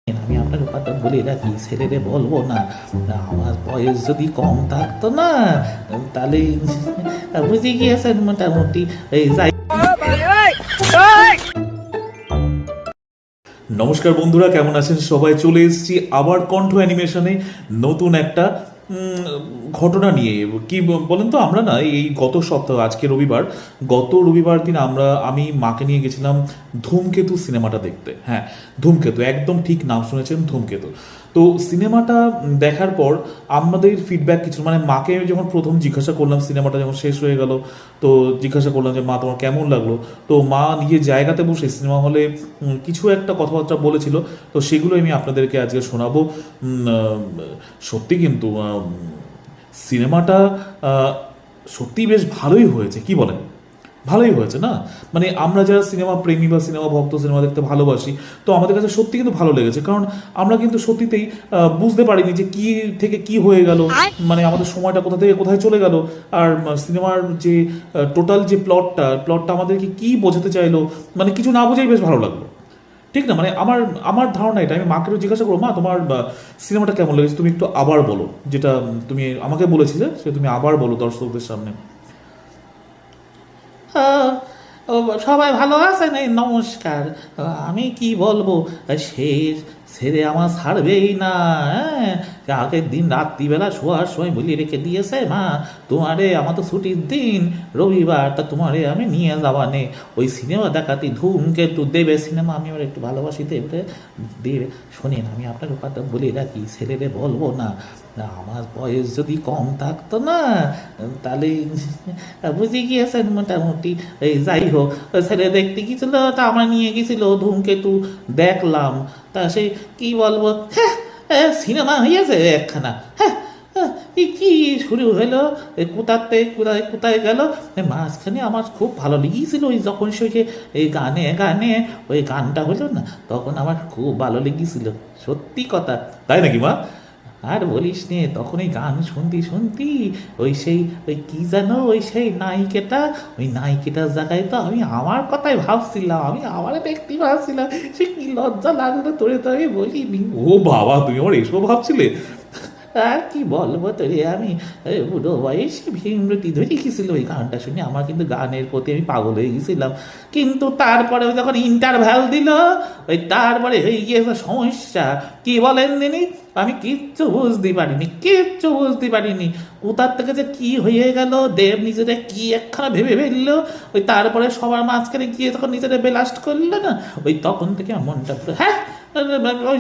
আমি আপনার কথা বলে রাখি, ছেলেরে বলবো না। আমার বয়স যদি কম থাকতো না, তাহলে বুঝে গিয়েছেন মোটামুটি। এই যাই। নমস্কার বন্ধুরা, কেমন আছেন সবাই? চলে এসেছি আবার কণ্ঠ অ্যানিমেশনে নতুন একটা ঘটনা নিয়ে। কি বলেন তো, আমরা না এই গত সপ্তাহ, আজকে রবিবার, গত রবিবার দিন আমি মাকে নিয়ে গেছিলাম ধূমকেতু সিনেমাটা দেখতে। হ্যাঁ, ধূমকেতু, একদম ঠিক নাম শুনেছেন, ধূমকেতু। তো সিনেমাটা দেখার পর আমাদের ফিডব্যাক কিছু, মানে মাকে আমি যখন প্রথম জিজ্ঞাসা করলাম, সিনেমাটা যখন শেষ হয়ে গেল, তো জিজ্ঞাসা করলাম যে মা তোমার কেমন লাগলো। তো মা নিজের জায়গাতে বসে সিনেমা হলে কিছু একটা কথাবার্তা বলেছিল, তো সেগুলো আমি আপনাদেরকে আজকে শোনাবো। সত্যি কিন্তু সিনেমাটা সত্যি বেশ ভালোই হয়েছে, কি বলেন? ভালোই হয়েছে না? মানে আমরা যারা সিনেমা প্রেমী বা সিনেমা ভক্ত, সিনেমা দেখতে ভালোবাসি, তো আমাদের কাছে সত্যি কিন্তু ভালো লেগেছে। কারণ আমরা কিন্তু সত্যিতেই বুঝতে পারিনি যে কি থেকে কি হয়ে গেল, মানে আমাদের সময়টা কোথা থেকে কোথায় চলে গেল। আর সিনেমার যে টোটাল যে প্লটটা আমাদেরকে কি বোঝাতে চাইলো, মানে কিছু না বোঝাই বেশ ভালো লাগলো। ঠিক না? মানে আমার আমার ধারণা এটা। আমি মাকেও জিজ্ঞাসা করবো, মা তোমার সিনেমাটা কেমন লেগেছে, তুমি একটু আবার বলো, যেটা তুমি আমাকে বলেছিলে সে তুমি আবার বলো দর্শকদের সামনে। আহ, ও, সবাই ভালো আছেন? এই নমস্কার। আমি কি বলবো, সে ছেড়ে আমার ছাড়বেই না। হ্যাঁ, আগের দিন রাত্রিবেলা শোয়ার সময় বলিয়ে রেখে দিয়েছে, মা তোমারে, আমার তো ছুটির দিন রবিবার, তা তোমারে আমি নিয়ে যাবানে ওই সিনেমা দেখাতে, ধূমকেতু দেবে সিনেমা। আমি ওর একটু ভালোবাসি, দেবে দেবে। শোনেন, আমি আপনার কথা বলে রাখি, ছেলেরে বলবো না। আমার বয়স যদি কম থাকতো না, তাহলে বুঝে গিয়েছেন মোটামুটি। এই যাই হোক, ছেলে দেখতে গেছিল, তা আমার নিয়ে গেছিল ধূমকেতু, দেখলাম। তা সে কি বলবো, হ্যাঁ, সিনেমা হয়েছে একখানা। হ্যাঁ, এই কি শুরু হলো, কোথাতে কোথায় কোথায় গেল, মাঝখানে আমার খুব ভালো লেগেছিল ওই যখন সে যে এই গানে গানে ওই গানটা হলো না, তখন আমার খুব ভালো লেগেছিল, সত্যি কথা। তাই নাকি মা? আর বলিস নে, তখন ওই গান শুনতি শুনতি ওই সেই ওই কি জানো, ওই সেই নায়িকাটা, ওই নায়িকাটার জায়গায় তো আমি আমার কথাই ভাবছিলাম, আমি আমার দেখতে ভাবছিলাম। সে কি লজ্জা লাগলো, তোরে তো আমি বলিনি। ও বাবা, তুমি আমার এসব ভাবছিলে? আর কি বলবো তোরে আমি, বুড়ো বয়সে ভীমরতি ধরে গেছিল ওই গানটা শুনে। আমার কিন্তু গানের প্রতি আমি পাগল হয়ে গেছিলাম। কিন্তু তারপরে ওই যখন ইন্টারভ্যাল দিল, ওই তারপরে হয়ে গিয়েছে সমস্যা। কি বলেন দিনি, আমি কিচ্ছু বুঝতে পারিনি, কিচ্ছু বুঝতে পারিনি। কোথার থেকে যে কি হয়ে গেল, দেব নিজেরা কি একখানা ভেবে ফেললো। ওই তারপরে সবার মাঝখানে গিয়ে যখন নিজেরা বেলাস্ট করলো না, ওই তখন থেকে আমার মনটা পুরো, হ্যাঁ, ওই